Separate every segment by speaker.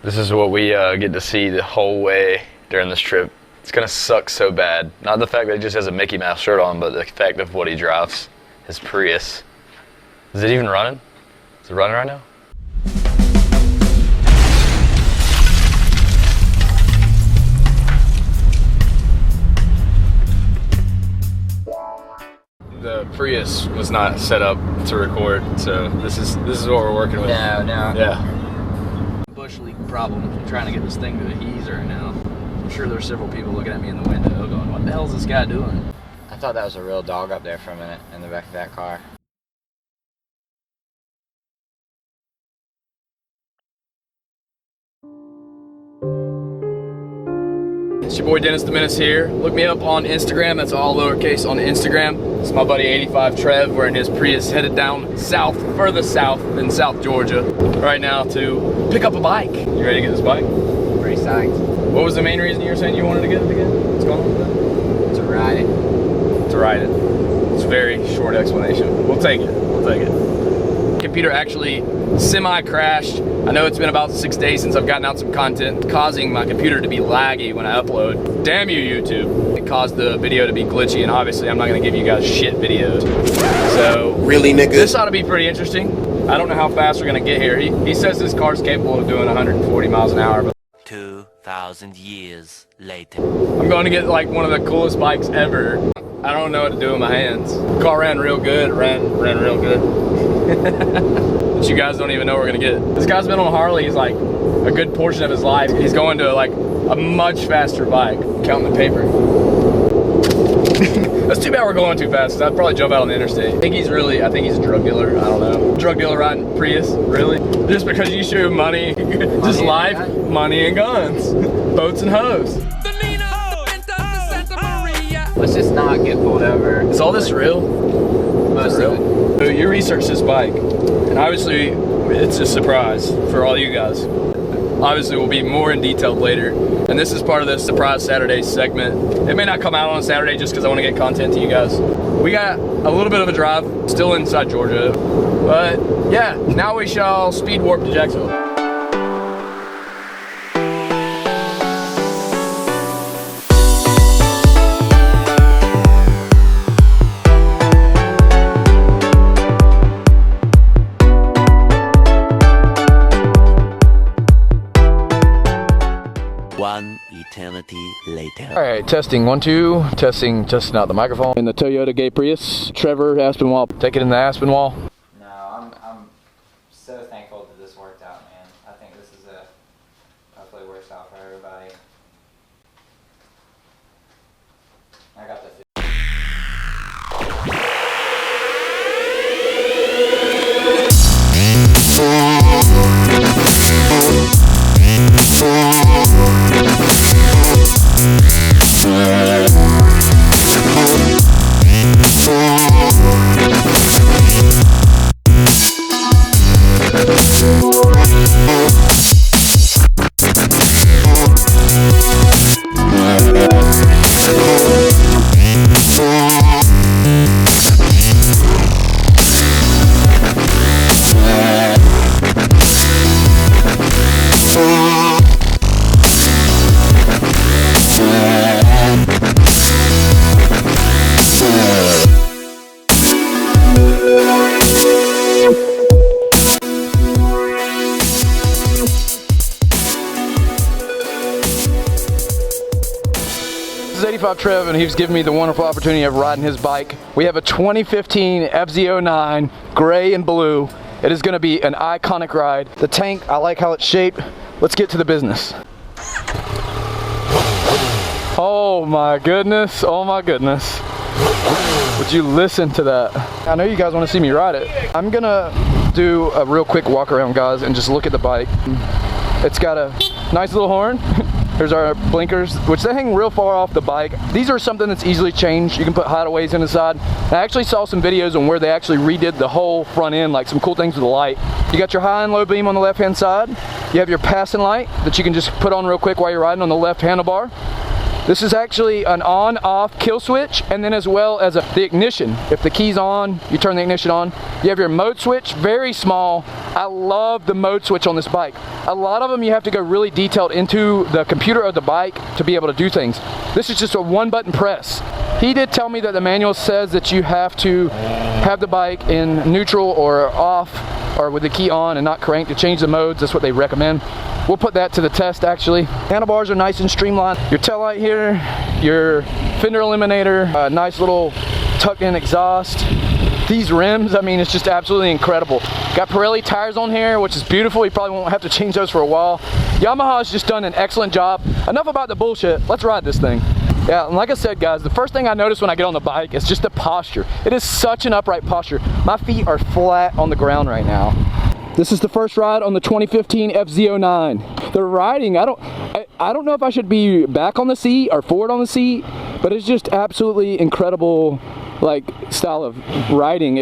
Speaker 1: This is what we get to see the whole way during this trip. It's gonna suck so bad. Not the fact that he just has a Mickey Mouse shirt on, but the fact of what he drives, his Prius. Is it even running? Is it running right now? The Prius was not set up to record, so this is what we're working with.
Speaker 2: No.
Speaker 1: Yeah.
Speaker 2: Bush league problem trying to get this thing to the heater now. I'm sure there's several people looking at me in the window going, what the hell is this guy doing? I thought that was a real dog up there for a minute in the back of that car.
Speaker 1: It's your boy Dennis the Menace here. Look me up on Instagram. That's all lowercase on Instagram. It's my buddy 85 Trev. We're in his Prius headed down south, further south than South Georgia right now to pick up a bike. You ready to get this bike?
Speaker 2: Pretty psyched.
Speaker 1: What was the main reason you were saying you wanted to get it again? What's going on with that?
Speaker 2: To ride it.
Speaker 1: To ride it. It's a very short explanation. We'll take it. We'll take it. Computer actually semi-crashed. I know it's been about 6 days since I've gotten out some content, causing my computer to be laggy when I upload. Damn you, YouTube. It caused the video to be glitchy, and obviously I'm not gonna give you guys shit videos. So,
Speaker 3: really, nigga?
Speaker 1: This ought to be pretty interesting. I don't know how fast we're gonna get here. He says this car's capable of doing 140 miles an hour, but
Speaker 4: 2,000 years later.
Speaker 1: I'm going to get like one of the coolest bikes ever. I don't know what to do with my hands. The car ran real good, ran real good. But you guys don't even know we're gonna get. This guy's been on Harleys like a good portion of his life. He's going to like a much faster bike. Counting the paper. That's too bad we're going too fast, 'cause I'd probably jump out on the interstate. I think he's a drug dealer, I don't know. Drug dealer riding Prius, really? Just because you show money, just life, money and guns, boats and hoes.
Speaker 2: Let's just not get pulled over.
Speaker 1: Is all this real?
Speaker 2: Most of it.
Speaker 1: So you researched this bike, and obviously it's a surprise for all you guys. Obviously we'll be more in detail later, and this is part of the Surprise Saturday segment. It may not come out on a Saturday just because I want to get content to you guys. We got a little bit of a drive, still inside Georgia, but yeah, now we shall speed warp to Jacksonville.
Speaker 4: One eternity later.
Speaker 1: All right, testing 1, 2, testing out the microphone. In the Toyota Gay Prius, Trevor Aspinwall, take it in the Aspinwall.
Speaker 2: No, I'm so thankful that this worked out, man. I think this is hopefully works out for everybody. I got the
Speaker 1: This is 85 Trev, and he's given me the wonderful opportunity of riding his bike. We have a 2015 FZ09, gray and blue. It is going to be an iconic ride. The tank, I like how it's shaped. Let's get to the business. Oh my goodness, oh my goodness. Would you listen to that? I know you guys want to see me ride it. I'm gonna do a real quick walk around, guys, and just look at the bike. It's got a nice little horn. Here's our blinkers, which they hang real far off the bike. These are something that's easily changed. You can put hideaways in the side. I actually saw some videos on where they actually redid the whole front end, like some cool things with the light. You got your high and low beam on the left-hand side. You have your passing light that you can just put on real quick while you're riding on the left handlebar. This is actually an on-off kill switch, and then as well as the ignition. If the key's on, you turn the ignition on. You have your mode switch, very small. I love the mode switch on this bike. A lot of them you have to go really detailed into the computer of the bike to be able to do things. This is just a one button press. He did tell me that the manual says that you have to have the bike in neutral or off or with the key on and not crank to change the modes. That's what they recommend. We'll put that to the test actually. Handlebars are nice and streamlined. Your tail light here, your fender eliminator, a nice little tucked in exhaust. These rims, I mean, it's just absolutely incredible. Got Pirelli tires on here, which is beautiful. You probably won't have to change those for a while. Yamaha's just done an excellent job. Enough about the bullshit. Let's ride this thing. Yeah, and like I said, guys, the first thing I notice when I get on the bike is just the posture. It is such an upright posture. My feet are flat on the ground right now. This is the first ride on the 2015 FZ09. The riding, I don't know if I should be back on the seat or forward on the seat, but it's just absolutely incredible, like, style of riding.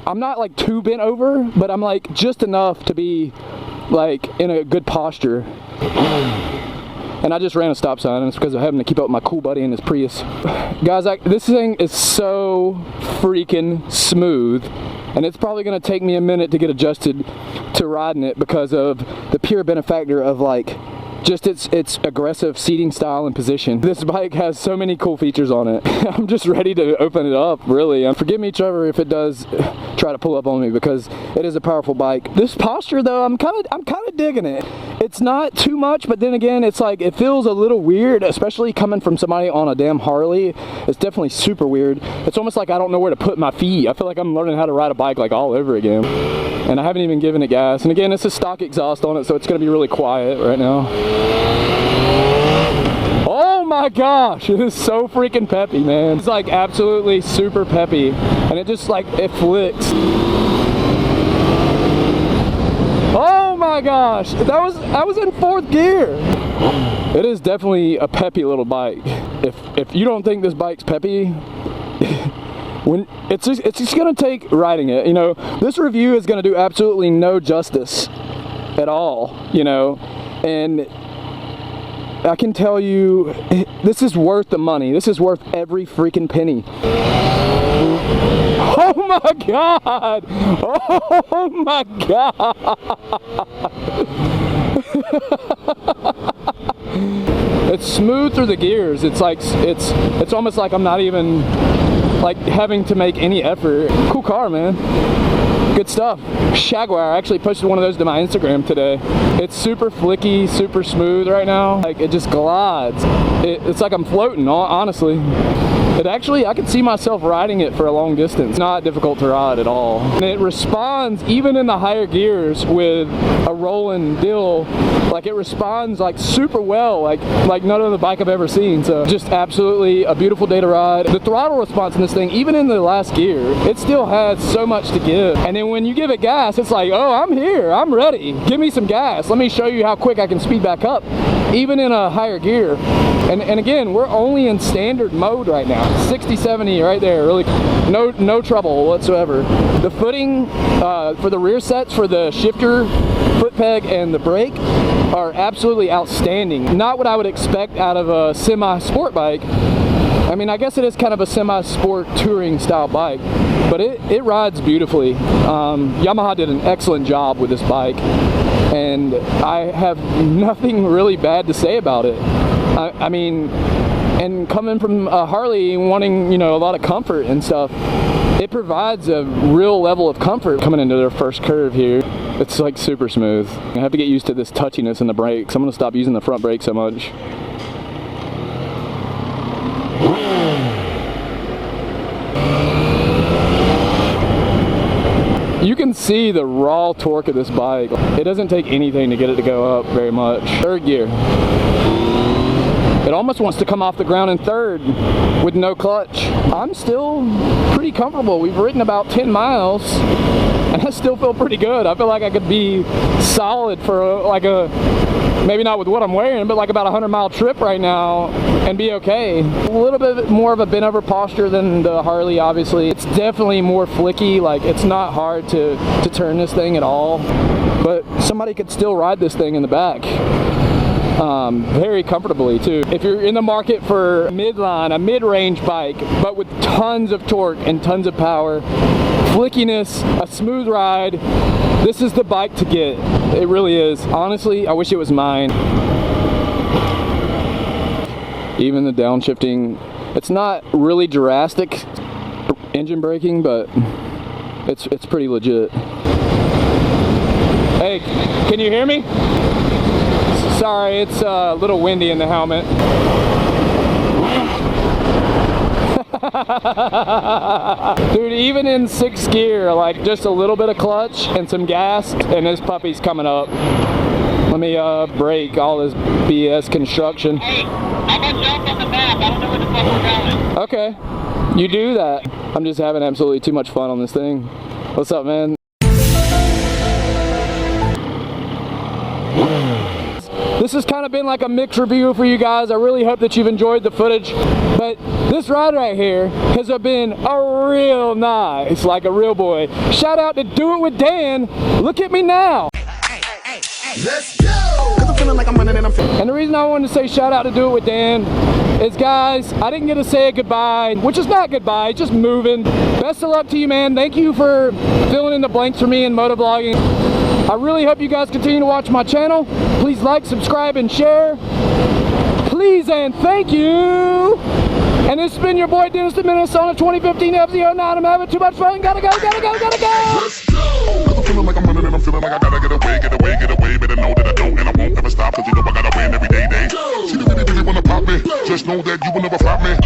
Speaker 1: I'm not like too bent over, but I'm like just enough to be like in a good posture. And I just ran a stop sign, and it's because of having to keep up with my cool buddy in his Prius. Guys, this thing is so freaking smooth, and it's probably gonna take me a minute to get adjusted to riding it because of the pure benefactor of like just its aggressive seating style and position. This bike has so many cool features on it. I'm just ready to open it up, really. Forgive me, Trevor, if it does try to pull up on me because it is a powerful bike. This posture, though, I'm kind of digging it. It's not too much, but then again, it's like it feels a little weird, especially coming from somebody on a damn Harley. It's definitely super weird. It's almost like I don't know where to put my feet. I feel like I'm learning how to ride a bike like all over again. And I haven't even given it gas. And again, it's a stock exhaust on it, so it's gonna be really quiet right now. Oh my gosh, it is so freaking peppy, man. It's like absolutely super peppy, and it just like, it flicks. Oh my gosh, I was in 4th gear. It is definitely a peppy little bike. If you don't think this bike's peppy, when it's just gonna take riding it. You know, this review is gonna do absolutely no justice at all, you know, and I can tell you, this is worth the money. This is worth every freaking penny. Oh my God! Oh my God! It's smooth through the gears. It's like, it's almost like I'm not even like having to make any effort. Cool car, man. Good stuff. Jaguar, I actually posted one of those to my Instagram today. It's super flicky, super smooth right now. Like, it just glides. It's like I'm floating, honestly. It actually, I could see myself riding it for a long distance. It's not difficult to ride at all. And it responds, even in the higher gears with a rolling dill, like it responds like super well, like none other bike I've ever seen. So just absolutely a beautiful day to ride. The throttle response in this thing, even in the last gear, it still has so much to give. And then when you give it gas, it's like, oh, I'm here, I'm ready. Give me some gas. Let me show you how quick I can speed back up, even in a higher gear. And again, we're only in standard mode right now. 60, 70 right there, really no trouble whatsoever. The footing for the rear sets for the shifter, foot peg, and the brake are absolutely outstanding. Not what I would expect out of a semi-sport bike. I mean, I guess it is kind of a semi-sport touring style bike, but it rides beautifully. Yamaha did an excellent job with this bike, and I have nothing really bad to say about it. I mean, and coming from a Harley wanting, you know, a lot of comfort and stuff, it provides a real level of comfort coming into their first curve here. It's like super smooth. I have to get used to this touchiness in the brakes. I'm gonna stop using the front brake so much. You can see the raw torque of this bike. It doesn't take anything to get it to go up very much. 3rd gear. It almost wants to come off the ground in 3rd with no clutch. I'm still pretty comfortable. We've ridden about 10 miles and I still feel pretty good. I feel like I could be solid for maybe not with what I'm wearing, but like about a 100-mile trip right now and be okay. A little bit more of a bent over posture than the Harley, obviously. It's definitely more flicky. Like, it's not hard to turn this thing at all, but somebody could still ride this thing in the back. Very comfortably too. If you're in the market for a mid-range bike, but with tons of torque and tons of power, flickiness, a smooth ride, This is the bike to get. It really is. Honestly, I wish it was mine. Even the downshifting, it's not really drastic engine braking, but it's pretty legit. Hey, can you hear me? Sorry, it's a little windy in the helmet. Dude, even in 6th gear, like just a little bit of clutch and some gas, and this puppy's coming up. Let me break all this BS construction.
Speaker 3: Hey, I'm gonna jump on the map. I don't know where the fuck we're going.
Speaker 1: Okay, you do that. I'm just having absolutely too much fun on this thing. What's up, man? This has kind of been like a mixed review for you guys. I really hope that you've enjoyed the footage. But this ride right here has been a real nice, like a real boy. Shout out to Do It With Dan. Look at me now.
Speaker 5: Let's go! Cause I'm feeling like I'm running and I'm feeling.
Speaker 1: And the reason I wanted to say shout out to Do It With Dan is, guys, I didn't get to say a goodbye, which is not goodbye, just moving. Best of luck to you, man. Thank you for filling in the blanks for me in motovlogging. I really hope you guys continue to watch my channel. Please like, subscribe, and share. Please and thank you. And this has been your boy Dennis the Menace on a 2015 FZ09. I'm having too much fun. Gotta go, gotta go, gotta go.
Speaker 5: Let's go! Cause I'm feeling like I'm running and I'm feeling like I gotta get away, get away, get away. Better know that I don't and I won't ever stop. Cause you know I gotta win every day. She really, really wanna pop me. Just know that you will never flop me.